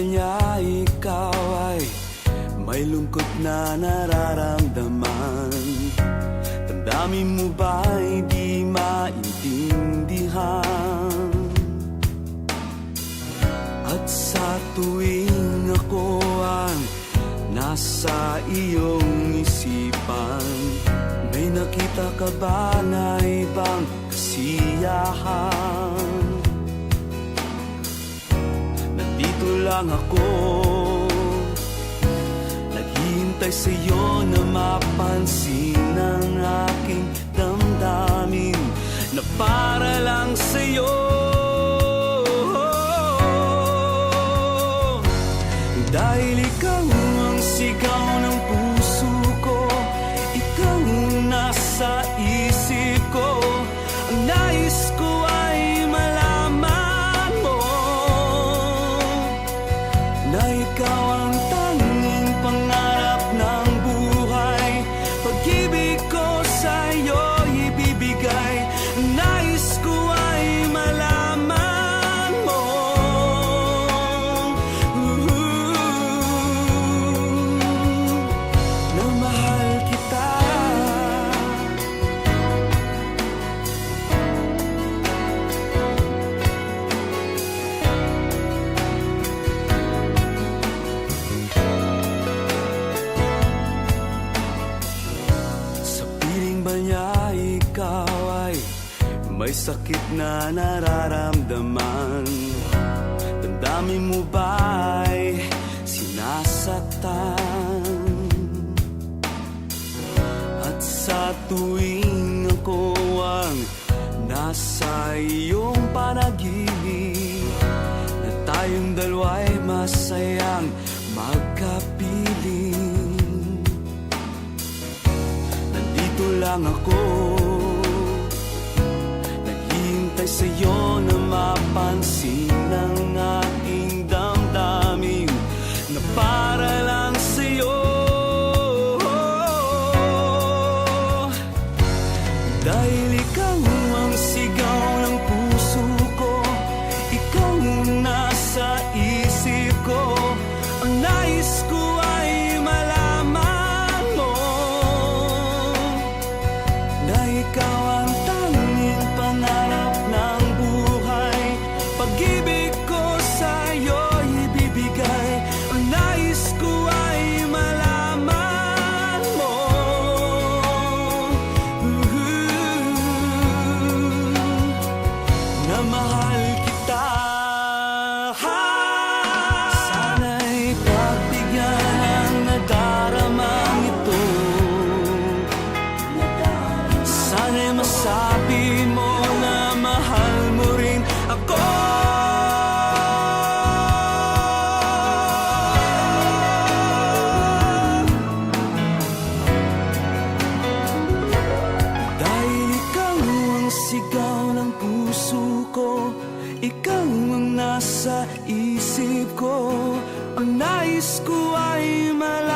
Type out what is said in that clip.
niya ikaw ay may lungkot na nararamdaman? Damdamin mo ba hindi maintindihan? At sa tuwing ako ang nasa iyong isipan, may nakita ka ba na ibang kasiyahan? Nandito lang ako, naghihintay sa'yo na mapansin ang aking damdamin na para lang sa'yo. Dahil ikaw ang sigaw ng puso ko, ikaw ang nasa isip ko. Ang nais ko ay malaman mo na ikaw ang tanging pangarap ng buhay. Pag-ibig ko sa'yo ibibigay. Ang nais ko ay malaman mo na mahal kita. Sa piling ba niya ikaw ay may sakit na nararamdaman? Damdamin mo ba ay sinasaktan? At sa tuwing ako ang nasa iyong panaginip, na tayong dalawa'y masayang magkapiling, nandito lang ako, naghihintay sa'yo na mapansin ang aking damdamin na para lang sa'yo. Dahil ikaw ang sigaw ng puso ko, ikaw ang nasa isip ko. Ang nais ko ay malaman mo na ikaw ang tanging pangarap ng buhay. Pag-ibig ko sa'yo ibibigay. Ang nais ko ay malaman mo na mahal kita. Sana'y pagbigyan ang nadaramang ito. Sana'y masabi mo na mahal mo rin ako. Dahil ikaw ang sigaw ng puso ko, ikaw ang nasa isip ko. Ang nais ko ay malaman